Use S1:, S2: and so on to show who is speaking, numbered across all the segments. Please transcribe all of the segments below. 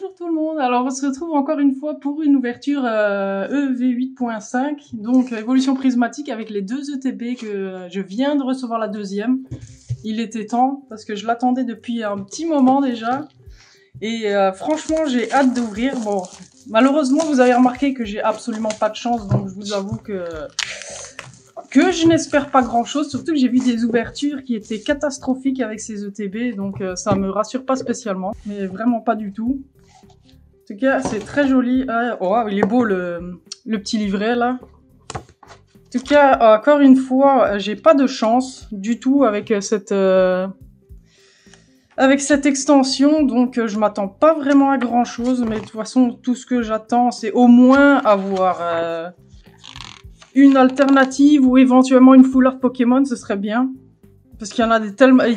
S1: Bonjour tout le monde, alors on se retrouve encore une fois pour une ouverture EV8.5, donc évolution prismatique avec les deux ETB que je viens de recevoir la deuxième. Il était temps parce que je l'attendais depuis un petit moment déjà et franchement j'ai hâte d'ouvrir. Bon, malheureusement vous avez remarqué que j'ai absolument pas de chance, donc je vous avoue que je n'espère pas grand chose, surtout que j'ai vu des ouvertures qui étaient catastrophiques avec ces ETB, donc ça me rassure pas spécialement, mais vraiment pas du tout. En tout cas, c'est très joli. Oh, il est beau le petit livret là. En tout cas, encore une fois, j'ai pas de chance du tout avec cette extension, donc je m'attends pas vraiment à grand chose, mais de toute façon, tout ce que j'attends, c'est au moins avoir une alternative ou éventuellement une full art Pokémon, ce serait bien. Parce qu'il y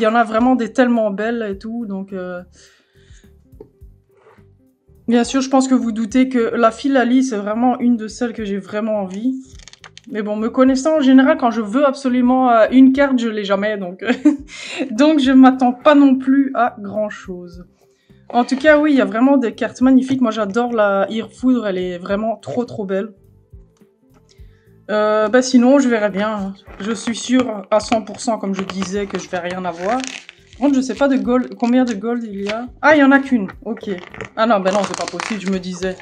S1: en a vraiment des tellement belles et tout, donc bien sûr, je pense que vous doutez que la Philalie, c'est vraiment une de celles que j'ai vraiment envie. Mais bon, me connaissant en général, quand je veux absolument une carte, je l'ai jamais, donc donc je m'attends pas non plus à grand chose. En tout cas, oui, il y a vraiment des cartes magnifiques. Moi, j'adore la Irfoudre, elle est vraiment trop belle. Sinon, je verrai bien. Je suis sûre à 100%, comme je disais, que je vais rien avoir. Par contre, je sais pas de gold, combien de gold il y a. Ah, il y en a qu'une. Ok. Ah non, ben non, c'est pas possible, je me disais.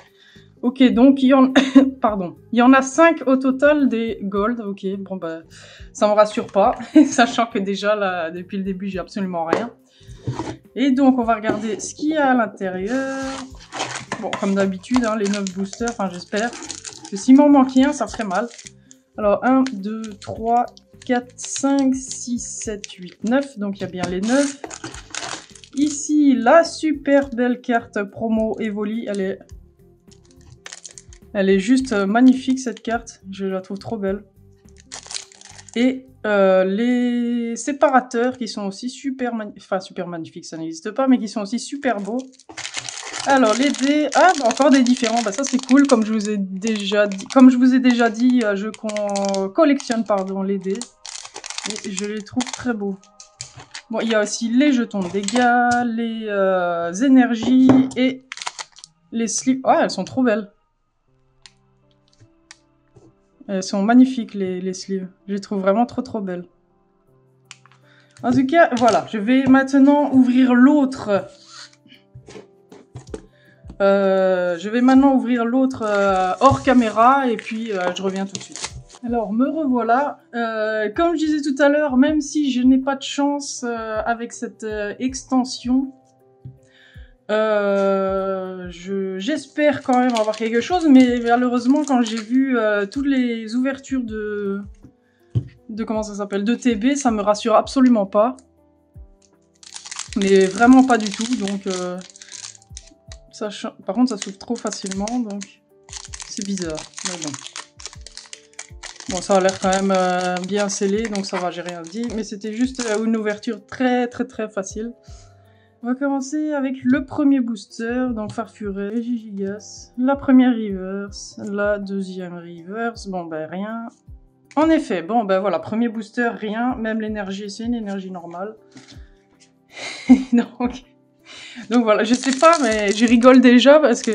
S1: Ok, donc il y en... Pardon. Il y en a 5 au total des gold. Ok, bon bah, ça me rassure pas. Sachant que déjà, là, depuis le début, j'ai absolument rien. Et donc, on va regarder ce qu'il y a à l'intérieur. Bon, comme d'habitude, hein, les 9 boosters, enfin j'espère. Parce que s'il m'en manquait un, ça ferait mal. Alors, 1, 2, 3, 4, 5, 6, 7, 8, 9. Donc, il y a bien les 9. Ici, la super belle carte promo Evoli. Elle est juste magnifique, cette carte. Je la trouve trop belle. Et les séparateurs qui sont aussi super magnifiques. Enfin, super magnifiques, ça n'existe pas, mais qui sont aussi super beaux. Alors, les dés... Ah, encore des différents. Bah, ça, c'est cool. Comme je vous ai déjà dit, je collectionne, pardon, les dés. Et je les trouve très beaux. Bon, il y a aussi les jetons de dégâts, les énergies et les slips. Ah, elles sont trop belles. Elles sont magnifiques, les sleeves. Je les trouve vraiment trop belles. En tout cas, voilà. Je vais maintenant ouvrir l'autre... hors caméra et puis je reviens tout de suite. Alors me revoilà. Comme je disais tout à l'heure, même si je n'ai pas de chance avec cette extension, j'espère quand même avoir quelque chose, mais malheureusement quand j'ai vu toutes les ouvertures de comment ça s'appelle, de TB, ça me rassure absolument pas. Mais vraiment pas du tout, donc... Par contre, ça s'ouvre trop facilement, donc c'est bizarre. Mais bon. Bon, ça a l'air quand même bien scellé, donc ça va, j'ai rien dit. Mais c'était juste une ouverture très facile. On va commencer avec le premier booster, donc Farfuré, Gigigas, la première reverse, la deuxième reverse, bon ben rien. En effet, bon ben voilà, premier booster, rien, même l'énergie, c'est une énergie normale. Donc voilà, je sais pas, mais je rigole déjà parce que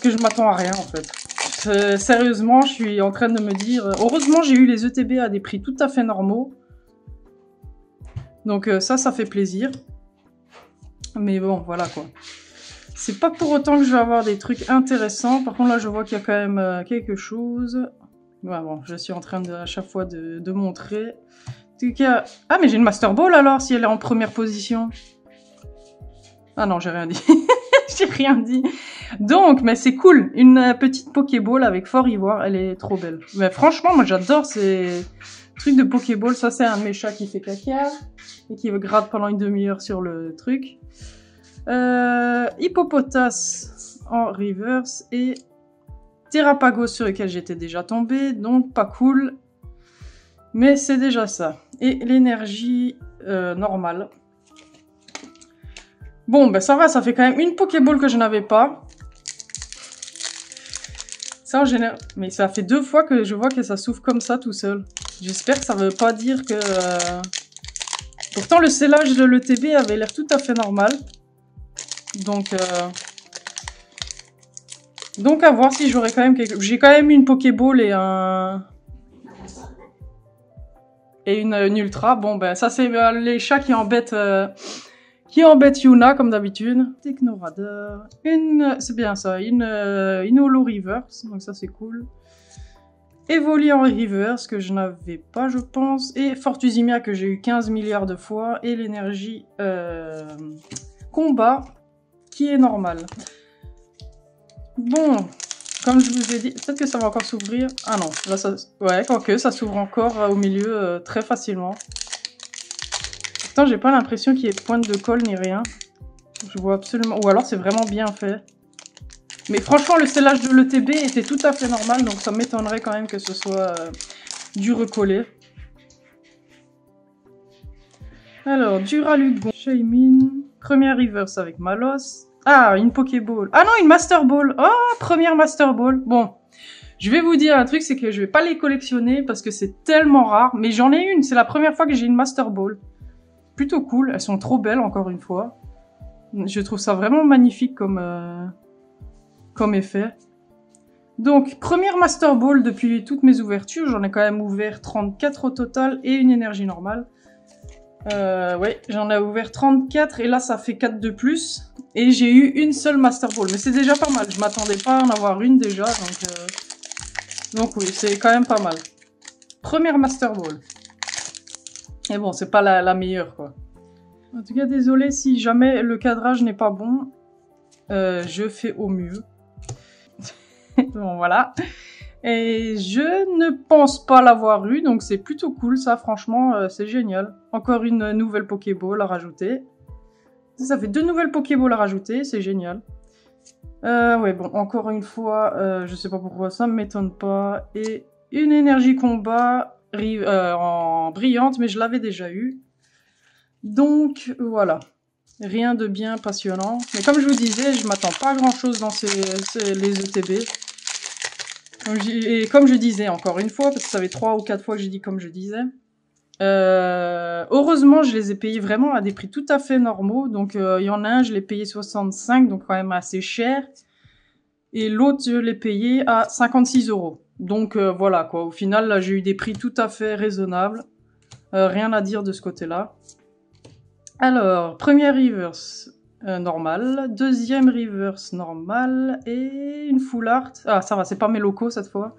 S1: je m'attends à rien en fait. Sérieusement, je suis en train de me dire... Heureusement, j'ai eu les ETB à des prix tout à fait normaux. Donc ça fait plaisir. Mais bon, voilà quoi. C'est pas pour autant que je vais avoir des trucs intéressants. Par contre, là, je vois qu'il y a quand même quelque chose. Ouais, bon, je suis en train à chaque fois de montrer... En tout cas... Ah, mais j'ai une Master Ball alors, si elle est en première position. Ah non, j'ai rien dit. J'ai rien dit. Donc, mais c'est cool. Une petite Pokéball avec Fort Ivoire, elle est trop belle. Mais franchement, moi j'adore ces trucs de Pokéball. Ça, c'est un de mes chats qui fait caca et qui gratte pendant une demi-heure sur le truc. Hippopotas en reverse et Terrapagos sur lequel j'étais déjà tombée, donc pas cool. Mais c'est déjà ça. Et l'énergie normale. Bon, ben ça va, ça fait quand même une Pokéball que je n'avais pas. Ça en général... Mais ça fait 2 fois que je vois que ça s'ouvre comme ça tout seul. J'espère que ça veut pas dire que... Pourtant, le scellage de l'ETB avait l'air tout à fait normal. Donc à voir si j'aurai quand même quelque... J'ai quand même une Pokéball et une ultra. Bon ben ça c'est les chats qui embêtent Yuna comme d'habitude. Technoradar. C'est bien ça, une Holo Reverse, donc ça c'est cool. Evoli en Reverse que je n'avais pas je pense. Et Fortusimia que j'ai eu 15 milliards de fois. Et l'énergie combat qui est normale. Bon, comme je vous ai dit, peut-être que ça va encore s'ouvrir. Ah non, là ça... Ouais, quoique, ça s'ouvre encore au milieu très facilement. Pourtant, j'ai pas l'impression qu'il y ait de pointe de colle ni rien. Je vois absolument... Ou alors c'est vraiment bien fait. Mais franchement, le scellage de l'ETB était tout à fait normal, donc ça m'étonnerait quand même que ce soit du recollé. Alors, Duralugon, Shaymin, première reverse avec Malos. Ah, une Pokéball. Ah non, une Master Ball. Oh, première Master Ball. Bon, je vais vous dire un truc, c'est que je vais pas les collectionner parce que c'est tellement rare. Mais j'en ai une, c'est la première fois que j'ai une Master Ball. Plutôt cool, elles sont trop belles encore une fois. Je trouve ça vraiment magnifique comme effet. Donc, première Master Ball depuis toutes mes ouvertures. J'en ai quand même ouvert 34 au total et une énergie normale. Ouais, j'en ai ouvert 34 et là ça fait 4 de plus. Et j'ai eu une seule Master Ball. Mais c'est déjà pas mal. Je m'attendais pas à en avoir une déjà. Donc oui, c'est quand même pas mal. Première Master Ball. Et bon, c'est pas la meilleure quoi. En tout cas, désolé si jamais le cadrage n'est pas bon. Je fais au mieux. Bon, voilà. Et je ne pense pas l'avoir eu, donc c'est plutôt cool, ça, franchement, c'est génial. Encore une nouvelle Pokéball à rajouter. Ça fait 2 nouvelles Pokéballs à rajouter, c'est génial. Ouais, bon, encore une fois, je sais pas pourquoi, ça me m'étonne pas. Et une énergie combat en brillante, mais je l'avais déjà eu. Donc, voilà. Rien de bien passionnant. Mais comme je vous disais, je m'attends pas à grand chose dans les ETB. Et comme je disais encore une fois, parce que ça fait 3 ou 4 fois que j'ai dit comme je disais, heureusement je les ai payés vraiment à des prix tout à fait normaux. Donc il y en a un, je l'ai payé 65, donc quand même assez cher. Et l'autre, je l'ai payé à 56 €. Donc voilà quoi, au final là j'ai eu des prix tout à fait raisonnables. Rien à dire de ce côté-là. Alors, première reverse normale, deuxième reverse normale et une full art. Ah ça va, c'est pas mes locaux cette fois.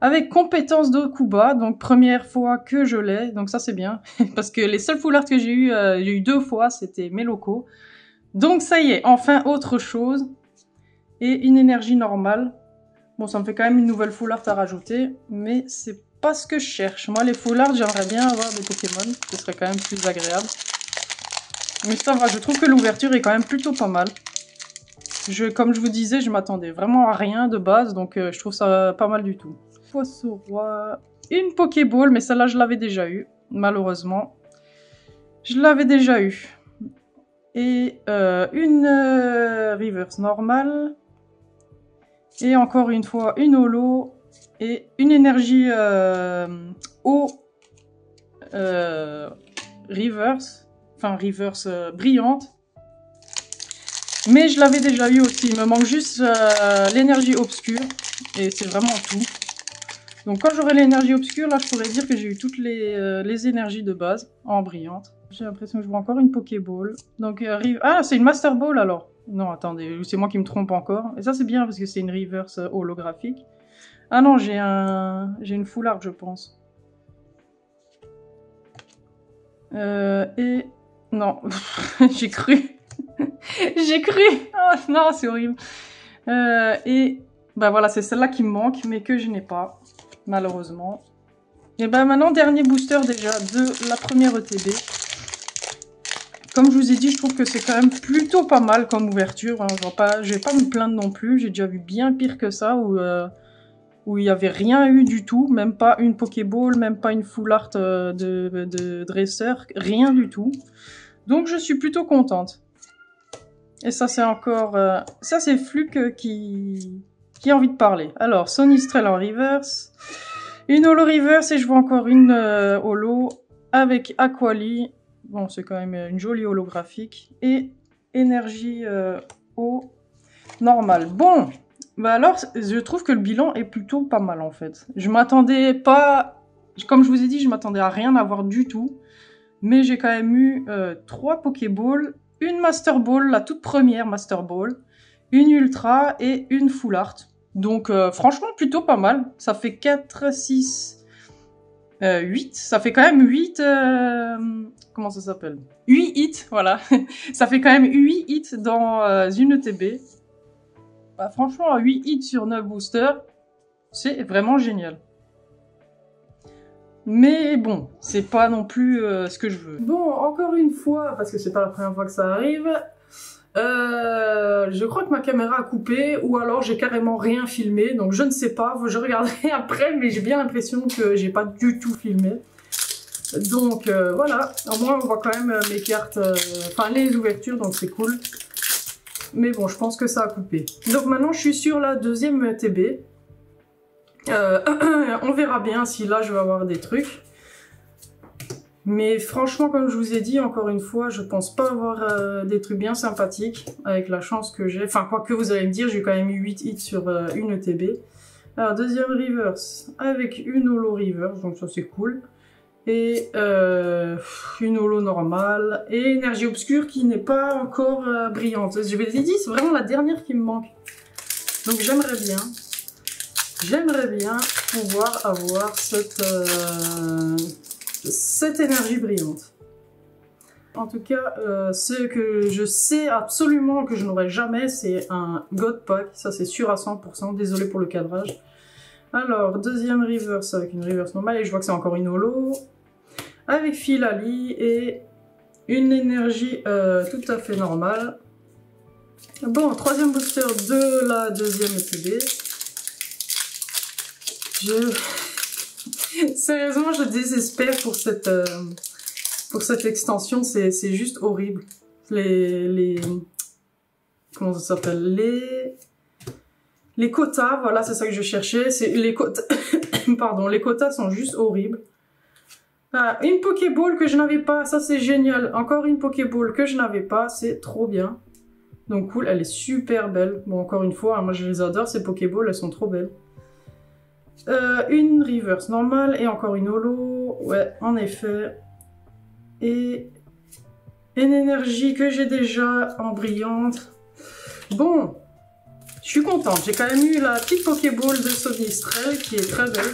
S1: Avec compétence d'Okuba, donc première fois que je l'ai, donc ça c'est bien. Parce que les seuls full art que j'ai eu 2 fois, c'était mes locaux. Donc ça y est, enfin autre chose. Et une énergie normale. Bon, ça me fait quand même une nouvelle full art à rajouter, mais c'est pas ce que je cherche. Moi les full art, j'aimerais bien avoir des Pokémon, ce serait quand même plus agréable. Mais ça va, je trouve que l'ouverture est quand même plutôt pas mal. Comme je vous disais, je m'attendais vraiment à rien de base, donc je trouve ça pas mal du tout. Poisson roi, une Pokéball, mais celle-là je l'avais déjà eu, malheureusement. Je l'avais déjà eu. Et une reverse normale. Et encore une fois, une holo. Et une énergie au reverse. Enfin, reverse brillante. Mais je l'avais déjà eu aussi. Il me manque juste l'énergie obscure. Et c'est vraiment tout. Donc quand j'aurai l'énergie obscure, là, je pourrais dire que j'ai eu toutes les énergies de base en brillante. J'ai l'impression que je vois encore une Pokéball. Donc, ah, c'est une Master Ball alors. Non, attendez, c'est moi qui me trompe encore. Et ça, c'est bien parce que c'est une reverse holographique. Ah non, j'ai une full art, je pense. Et... Non, j'ai cru. J'ai cru. Oh non, c'est horrible. Et bah voilà, c'est celle-là qui me manque, mais que je n'ai pas, malheureusement. Et ben maintenant, dernier booster déjà de la première ETB. Comme je vous ai dit, je trouve que c'est quand même plutôt pas mal comme ouverture. Hein. Je vais pas me plaindre non plus. J'ai déjà vu bien pire que ça, où il n'y avait rien eu du tout. Même pas une Pokéball, même pas une full art de dresseur. Rien du tout. Donc je suis plutôt contente. Et ça, c'est encore... ça, c'est Fluke qui a envie de parler. Alors, Sonistrel en reverse. Une holo reverse et je vois encore une holo avec Aquali. Bon, c'est quand même une jolie holographique. Et énergie eau normale. Bon, bah alors, je trouve que le bilan est plutôt pas mal en fait. Je m'attendais pas, comme je vous ai dit, je m'attendais à rien avoir du tout. Mais j'ai quand même eu 3 Pokéballs, une Master Ball, la toute première Master Ball, une Ultra et une Full Art. Donc franchement plutôt pas mal. Ça fait 4, 6, 8. Ça fait quand même 8... comment ça s'appelle? 8 hits, voilà. Ça fait quand même 8 hits dans une ETB. Bah, franchement, 8 hits sur 9 boosters, c'est vraiment génial. Mais bon, c'est pas non plus ce que je veux. Bon, encore une fois, parce que c'est pas la première fois que ça arrive, je crois que ma caméra a coupé, ou alors j'ai carrément rien filmé, donc je ne sais pas, je regarderai après, mais j'ai bien l'impression que j'ai pas du tout filmé. Donc voilà, au moins on voit quand même mes cartes, enfin les ouvertures, donc c'est cool. Mais bon, je pense que ça a coupé. Donc maintenant je suis sur la deuxième ETB. On verra bien si là je vais avoir des trucs. Mais franchement, comme je vous ai dit, encore une fois, je pense pas avoir des trucs bien sympathiques avec la chance que j'ai. Enfin, quoi que vous allez me dire, j'ai quand même eu 8 hits sur une ETB. Alors, deuxième reverse avec une holo reverse, donc ça c'est cool. Et une holo normale. Et énergie obscure qui n'est pas encore brillante. Je vous ai dit, c'est vraiment la dernière qui me manque. Donc j'aimerais bien. J'aimerais bien pouvoir avoir cette énergie brillante. En tout cas, ce que je sais absolument que je n'aurai jamais, c'est un God Pack. Ça, c'est sûr à 100%. Désolé pour le cadrage. Alors, deuxième reverse avec une reverse normale. Et je vois que c'est encore une holo. Avec Philali et une énergie tout à fait normale. Bon, troisième booster de la deuxième ETB. Sérieusement, je désespère pour cette extension, c'est juste horrible. Comment ça s'appelle? Les quotas, voilà, c'est ça que je cherchais. Les quotas, pardon, les quotas sont juste horribles. Ah, une Pokéball que je n'avais pas, ça c'est génial. Encore une Pokéball que je n'avais pas, c'est trop bien. Donc cool, elle est super belle. Bon, encore une fois, hein, moi je les adore, ces Pokéballs, elles sont trop belles. Une reverse normale et encore une holo, ouais, en effet. Et une énergie que j'ai déjà en brillante. Bon, je suis contente. J'ai quand même eu la petite Pokéball de Sonistrel qui est très belle.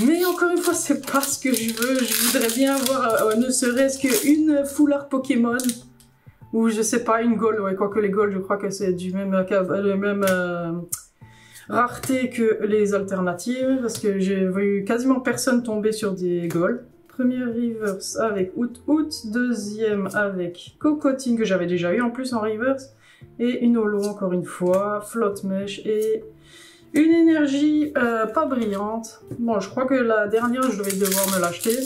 S1: Mais encore une fois, c'est pas ce que je veux. Je voudrais bien avoir ne serait-ce qu'une Full Art Pokémon. Ou je sais pas, une Gold. Ouais, quoique les Gold, je crois que c'est du même... rareté que les alternatives, parce que j'ai vu quasiment personne tomber sur des Gold. Première reverse avec Out, deuxième avec Cocotine que j'avais déjà eu en plus en reverse, et une holo encore une fois, Flotte Mèche et une énergie pas brillante. Bon, je crois que la dernière je devais devoir me l'acheter.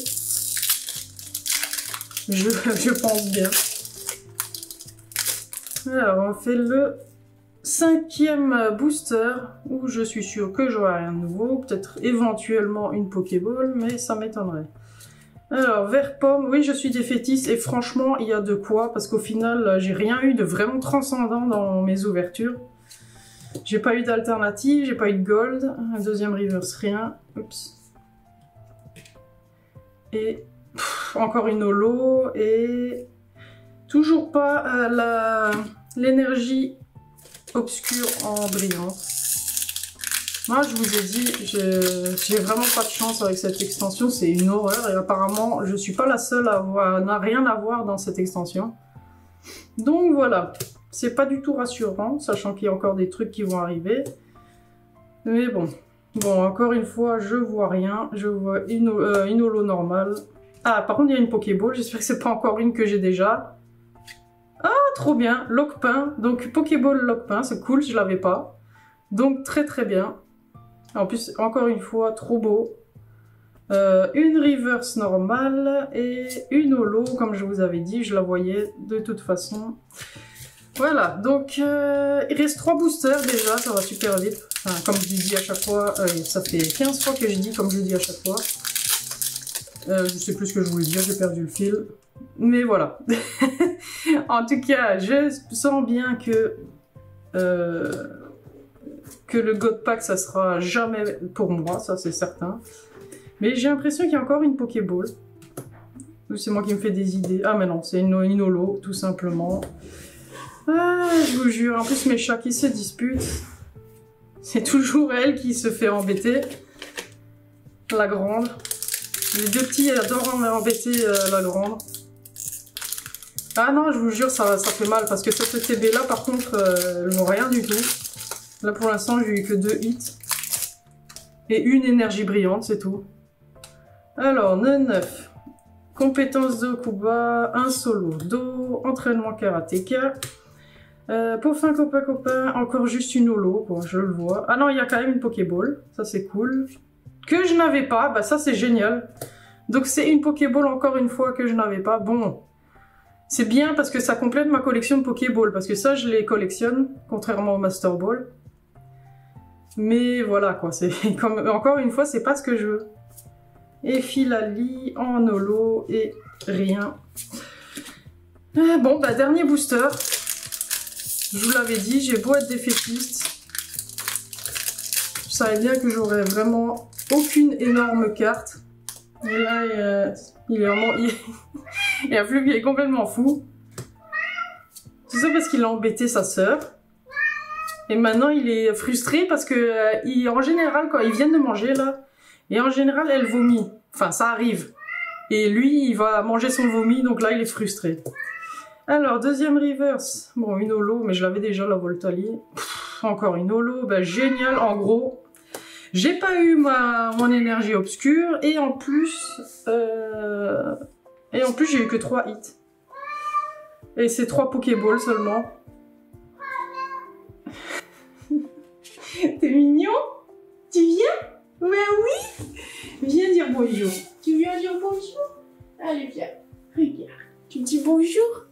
S1: Je pense bien. Alors on fait le 5e booster, où je suis sûre que j'aurai rien de nouveau, peut-être éventuellement une Pokéball, mais ça m'étonnerait. Alors, vert pomme, oui je suis défaitiste, et franchement il y a de quoi, parce qu'au final j'ai rien eu de vraiment transcendant dans mes ouvertures. J'ai pas eu d'alternative, j'ai pas eu de gold, un deuxième reverse rien, oups. Et encore une holo, et toujours pas l'énergie obscure en brillante. Moi je vous ai dit, j'ai vraiment pas de chance avec cette extension, c'est une horreur et apparemment je suis pas la seule à rien à voir dans cette extension. Donc voilà, c'est pas du tout rassurant, sachant qu'il y a encore des trucs qui vont arriver. Mais bon, encore une fois je vois rien, je vois une holo normale. Ah par contre il y a une Pokéball, j'espère que c'est pas encore une que j'ai déjà. Ah, trop bien, Lockpin, donc Pokéball Lockpin, c'est cool, je l'avais pas. Donc très très bien. En plus, encore une fois, trop beau. Une reverse normale et une holo, comme je vous avais dit, je la voyais de toute façon. Voilà, donc il reste 3 boosters déjà, ça va super vite. Enfin, comme je dis à chaque fois, ça fait 15 fois que je dis comme je dis à chaque fois. Je sais plus ce que je voulais dire, j'ai perdu le fil. Mais voilà. En tout cas, je sens bien que le God Pack, ça sera jamais pour moi, ça c'est certain. Mais j'ai l'impression qu'il y a encore une Pokéball. Ou c'est moi qui me fais des idées. Ah mais non, c'est une holo, tout simplement. Ah, je vous jure, en plus mes chats qui se disputent. C'est toujours elle qui se fait embêter. La grande. Les deux petits adorent embêter la grande. Ah non, je vous jure, ça fait mal parce que sur ce TB là, par contre, elles n'ont rien du tout. Là pour l'instant, j'ai eu que 2 hits. Et une énergie brillante, c'est tout. Alors, 9. Compétences de Kuba, un solo d'eau, entraînement karatéka. Peaufin copain, encore juste une holo, bon, je le vois. Ah non, il y a quand même une Pokéball, ça c'est cool. Que je n'avais pas, bah ça c'est génial. Donc c'est une Pokéball encore une fois que je n'avais pas. Bon, c'est bien parce que ça complète ma collection de Pokéball, parce que ça je les collectionne, contrairement au Master Ball. Mais voilà quoi, c'est comme encore une fois, c'est pas ce que je veux. Et Filali en holo et rien. Bon, bah dernier booster. Je vous l'avais dit, j'ai beau être défaitiste. Je savais bien que j'aurais vraiment aucune énorme carte. Et là, il est vraiment... Il y a Flug, il est complètement fou. Tout ça parce qu'il a embêté sa sœur. Et maintenant, il est frustré parce que, en général, quand ils viennent de manger, là, et en général, elle vomit. Enfin, ça arrive. Et lui, il va manger son vomi, donc là, il est frustré. Alors, deuxième reverse. Bon, une holo, mais je l'avais déjà, la Voltali. Encore une holo, bah génial, en gros. J'ai pas eu mon énergie obscure, et en plus, j'ai eu que 3 hits. Et c'est 3 Pokéballs seulement. T'es mignon? Tu viens? Ben oui! Viens dire bonjour. Tu viens dire bonjour? Allez, viens. Regarde. Tu dis bonjour?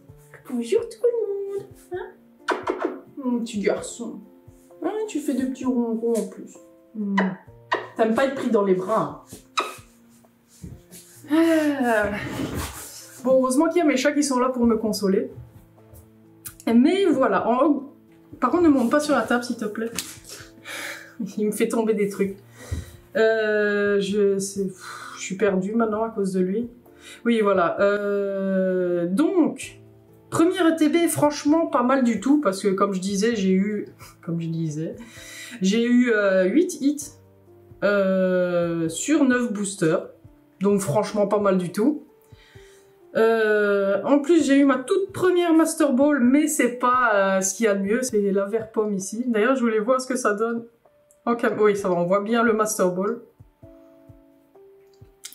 S1: Bonjour tout le monde. Hein? Mon petit garçon. Hein, tu fais des petits ronrons en plus. T'aimes pas être pris dans les bras. Hein? Bon, heureusement qu'il y a mes chats qui sont là pour me consoler. Mais voilà. Par contre, ne monte pas sur la table, s'il te plaît. Il me fait tomber des trucs. Je suis perdue maintenant à cause de lui. Oui, voilà. Donc, première ETB, franchement, pas mal du tout, parce que comme je disais, j'ai eu 8 hits sur 9 boosters. Donc, franchement, pas mal du tout. En plus, j'ai eu ma toute première Master Ball, mais c'est pas ce qu'il y a de mieux, c'est la vert pomme ici. D'ailleurs, je voulais voir ce que ça donne. Okay, oui, ça va, on voit bien le Master Ball.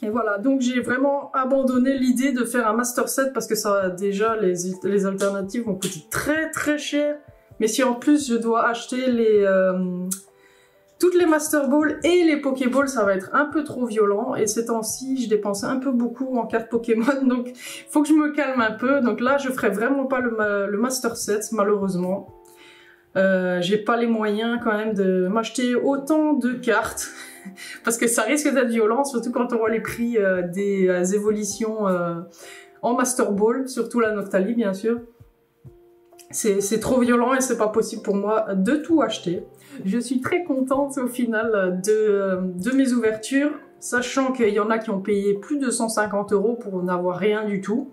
S1: Et voilà, donc j'ai vraiment abandonné l'idée de faire un Master Set parce que ça, déjà, les alternatives vont coûter très très cher. Mais si en plus je dois acheter toutes les Master Ball et les Pokéball, ça va être un peu trop violent. Et ces temps-ci, je dépense un peu beaucoup en cartes Pokémon, donc il faut que je me calme un peu. Donc là, je ferai vraiment pas le Master Set, malheureusement. J'ai pas les moyens quand même de m'acheter autant de cartes parce que ça risque d'être violent, surtout quand on voit les prix des évolutions en Master Ball, surtout la Noctali bien sûr. C'est trop violent et c'est pas possible pour moi de tout acheter. Je suis très contente au final de mes ouvertures, sachant qu'il y en a qui ont payé plus de 150 € pour n'avoir rien du tout.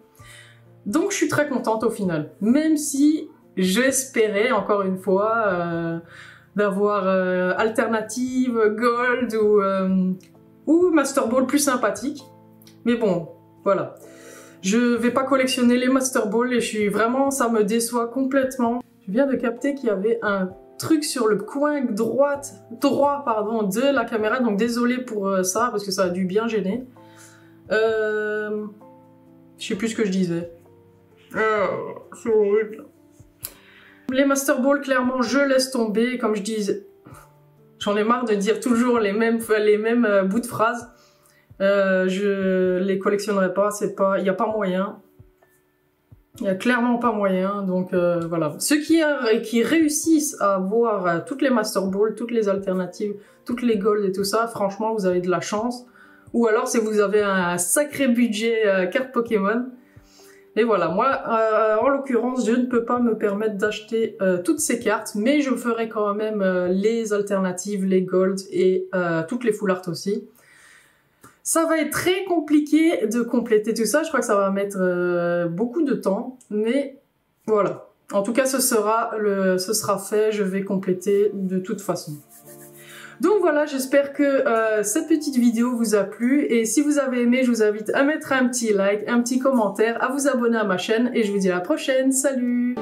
S1: Donc je suis très contente au final, même si j'espérais, encore une fois, d'avoir alternative, gold ou Master Ball plus sympathique. Mais bon, voilà. Je vais pas collectionner les Master Ball et ça me déçoit complètement. Je viens de capter qu'il y avait un truc sur le coin droit de la caméra, donc désolé pour ça, parce que ça a dû bien gêner. Je sais plus ce que je disais. C'est horrible. Les Master Ball, clairement, je laisse tomber. Comme je disais, j'en ai marre de dire toujours les mêmes bouts de phrases. Je les collectionnerai pas, il n'y a pas moyen. Il n'y a clairement pas moyen, donc voilà. Ceux qui réussissent à avoir toutes les Master Ball, toutes les alternatives, toutes les Gold et tout ça, franchement, vous avez de la chance. Ou alors si vous avez un sacré budget carte Pokémon. Et voilà, moi, en l'occurrence, je ne peux pas me permettre d'acheter toutes ces cartes, mais je ferai quand même les alternatives, les Gold et toutes les Full Art aussi. Ça va être très compliqué de compléter tout ça, je crois que ça va mettre beaucoup de temps, mais voilà. En tout cas, ce sera fait, je vais compléter de toute façon. Donc voilà, j'espère que cette petite vidéo vous a plu et si vous avez aimé, je vous invite à mettre un petit like, un petit commentaire, à vous abonner à ma chaîne et je vous dis à la prochaine, salut!